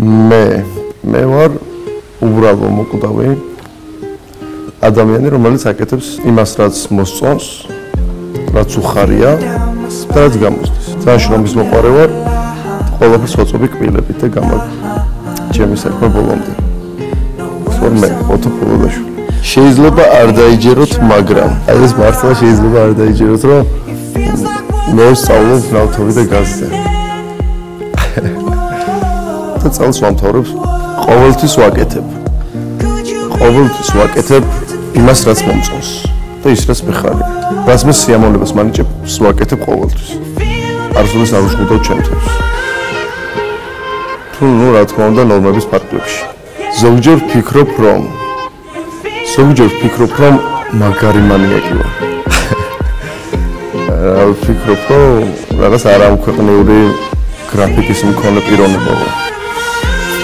მე ვარ უბრალო მოკვდავი ადამიანი, რომელიც აკეთებს იმას, რაც მოსწონს, რაც უხარია და რაც გამოსდის. ძალიან შრომის მოყვარე ვარ, ყველაფერს ვაწვევი კბილებით და გამაგ ჩემი საქმე ბოლომდე. მე ოთო პოლოდაშვილი. შეიძლება არ დაიჯეროთ, მაგრამ ეს მართლა შეიძლება არ დაიჯეროთ, რომ მე ვსწავლობ ნავთობი და გაზზე. და წელს ვამთავრებ, ყოველთვის ვაკეთებ იმას, რაც მომწონს და ის რაც მეხარია. რაც მე სიამოვნებას მანიჭებს, ვაკეთებ ყოველთვის. არასოდეს არ ვშღუდავ ჩემთვის. თუ რა თქმა უნდა ნორმების ფარგლებში. ზოგჯერ ვფიქრობ, რომ მაგარი მანიაკი ვარ. ვფიქრობ, რომ რაღაც არამქვეყნიური გრაფიკის მქონე პიროვნება ვარ.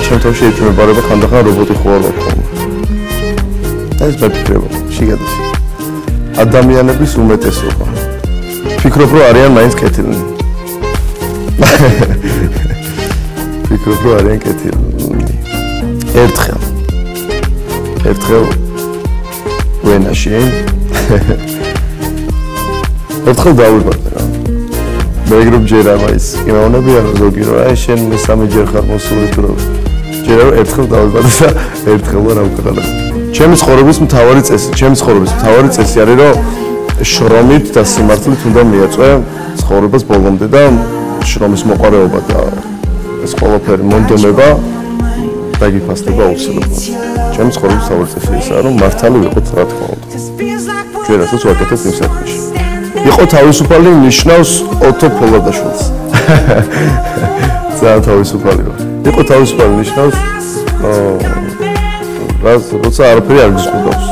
ჩემ თავში ეჭვმებარება ხანდახან რობოტი ხوار ვარ ხოლმე. ეს მეკითხება, შეგადის. ადამიანების უმეტესობა. ვფიქრობ, რომ არიან მაინც კეთილნი. ერთხელ ვენაში ერთხელ დავიბადე რა. მეგრობ ჯერ ამა ის იმეონებია რომ ზოგი რომ აი შენ მესამე ჯერ ხარ მოსული თუ რომ ჯერ ერთხელ დავიბადე და ერთხელ რა ვქნა. ჩემი ცხოვრების მთავარი წესი არის რომ შრომით და სიმართლით უნდა მიაწვე ცხოვრებას ბოლომდე და შრომის მოყვარეობა და ეს ყველაფერი მონდომება დაგიფასდება აუცილებლად. ჩემი ცხოვრების მთავარი წესი ისაა რომ მართალი ვიყოთ რა თქმა უნდა. ჩვენ რასაც ვაკეთებთ იმ საქმეში. იყო თავისუფალი ნიშნავს ოთო პოლოდაშვილს. ძალიან თავისუფალი ვარ. იყო თავისუფალი ნიშნავს როცა არაფერი არ გზღუდავს.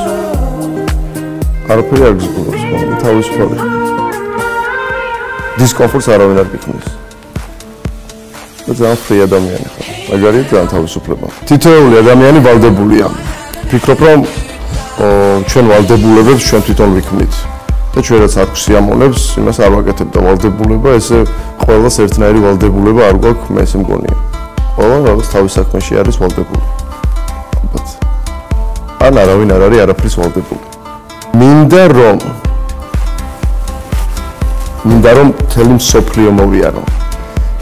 თავისუფალი. დისკომფორტს არავინ არ გიქმნის. და ძალიან ფრი ადამიანი ხარ. მაგარია ძალიან თავისუფლება. თითოეული ადამიანი ვალდებულია. ვფიქრობ, რომ ჩვენ ვალდებულებებს ჩვენ თვითონ ვიქმნით. და ჩვენ რაც არ გვსიამოვნებს, იმას არ ვაკეთებ და ვალდებულება ესე ყველას ერთნაირი ვალდებულება არ გვაქვს, მე ესე მგონია. ყველა რაღაც თავის საქმეში არის ვალდებული. ალბათ. ან არავინ არ არის არაფრის ვალდებული. მინდა რომ მთელი მსოფლიო მოვიარო.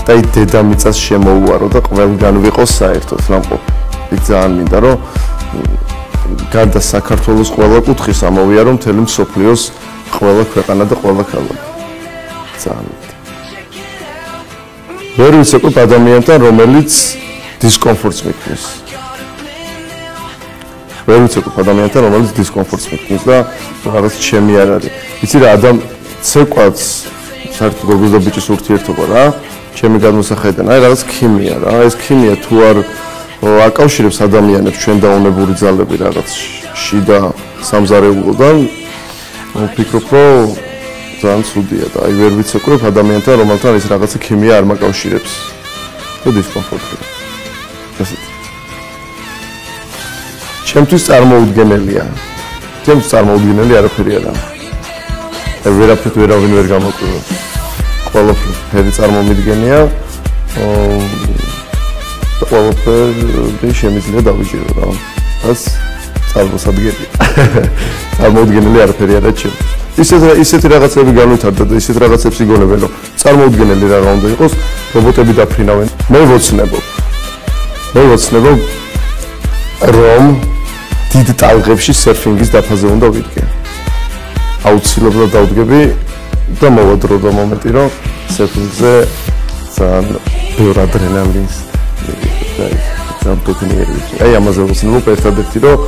და აი დედამიწას შემოუვარო და ყველგან ვიყოს საერთოდ ნამყოფი. ძალიან მინდა რომ გარდა საქართველოს ყველა კუთხის ამოვიარო მთელი მსოფლიოს ყველა ქვეყანა და ყველა ქალაქი. ძალიან მინდა. ვერ ვიცეკვებ ადამიანთან, რომელიც დისკომფორტს მიქმნის. და რაღაც ჩემი არ არის. იცი რა ცეკვაც საერთოდ გოგოს და ბიჭის ურთიერთობა რა. ჩემი გადმოსახედიდან, აი რაღაც ქიმია რა. ეს ქიმია თუ არ აკავშირებს ადამიანებს ჩვენ დაუნებური ძალები რაღაც შიდა სამზარეულოდან, ვფიქრობ, რომ ძალიან ცუდია და აი ვერ ვიცეკვებ ადამიანთან, რომელთან ეს რაღაცა ქიმია არ მაკავშირებს. და დისკომფორტია. ესეთი. ჩემთვის წარმოუდგენელია. არაფერი არა. ვერაფრით ვერავინ ვერ გამოკვირვა. ყველაფერი წარმომიდგენია. და ყველაფერი შემიძლია დავიჭირო რა. ეს წარმოსადგენია. წარმოუდგენელი არაფერი არა ჩემთვის. ისეთი რაღაცები განვითარდა და ისეთ რაღაცებს იგონებენ, რომ წარმოუდგენელი რა უნდა იყოს, რობოტები დაფრინავენ. მე ვიცნობ, რომ დიდ ტალღებში სერფინგის დაფაზე უნდა ვიდგე. აუცილებლად დავდგები და მოვადრობა მომენტი, რომ სერფინგზე ძალიან ბევრ ადრენალინს ძალიან ბედნიერი. აი ამაზე ვიცნობ ერთადერთი, რომ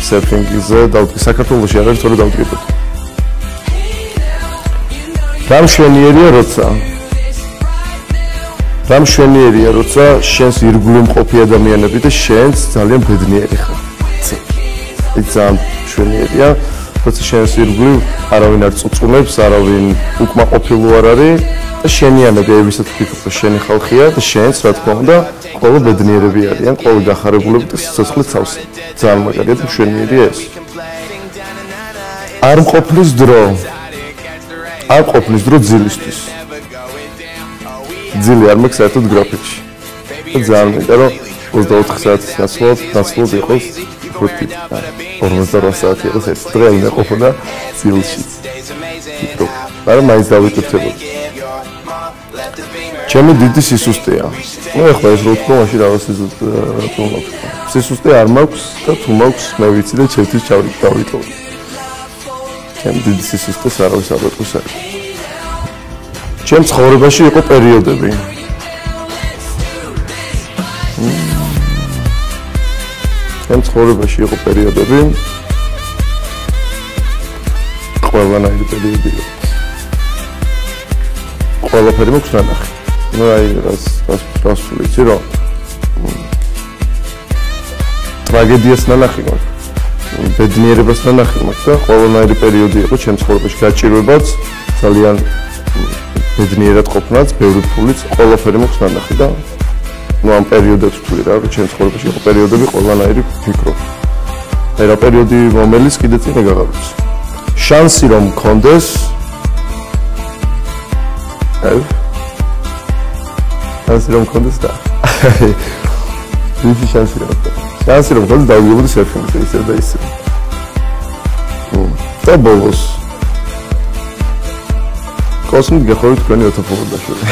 სერფინგზე დავდგე. საქართველოში არ არის, თორე დავდგებოდი. რამ შვენიერია, როცა შენს ირგვლივ მყოფი ადამიანები და შენც ძალიან ბედნიერი ხარ. ძალიან შვენიერია, როცა შენს ირგვლივ არავინ არ წუწუნებს, არავინ უკმაყოფილო არ არის და შენიანები აი ვისაც ვფიქრობ, რომ შენი ხალხია და შენც რა თქმა უნდა, ყველა ბედნიერები არიან, ყველა გახარებულები და სიცოცხლე ცავს. ძალიან მაგარია და შვენიერია ეს. არ ყოფნის დრო ძილისთვის. ძილი არ მაქვს საერთოდ გრაფიკში. ძალიან მინდა რომ 24 საათის ნაცვლად იყოს 48 საათი იყოს ეს დღე უნდა ყოფნა ძილში. მაგრამ მაინც დავიკეთებოდი. ჩემი დიდი სისუსტეა. ნუ ეხლა ეს რო თქო მაშინ რაღაც სისუსტე არ მაქვს და თუ მაქვს მე ვიცი და ჩემთვის დავიტოვე. ჩემი დიდი სისუსტეს არავის არ ეტყვის არ. ჩემ ცხოვრებაში იყო პერიოდები. ჩემ ცხოვრებაში იყო პერიოდები. ყველანაირი პერიოდი იყო. ყველაფერი მაქვს ნანახი. ну აი რას ვიცი რომ ტრაგედიას ნანახი მაქვს. ბედნიერებას ნანახი მაქვს და ყველანაირი პერიოდი იყო ჩემ ცხოვრებაში გაჭირვებაც ძალიან ბედნიერად ყოფნაც, ბევრი ფულიც, ყველაფერი მაქვს ნანახი და ну ამ პერიოდებს ვთვლი რა, ჩემ ცხოვრებაში იყო პერიოდები ყველანაირი ფიქრობ. აი რა პერიოდი რომელიც კიდე წინ გაგაბოს. შანსი რომ მქონდეს შანსი რომ მქონდეს და ვიცი შანსი რომ მქონდეს დავიგებოდი სერფინგზე ისე და ისე. და ბოლოს კოსმიკ გეხურით თქვენი ოთოფობაშური.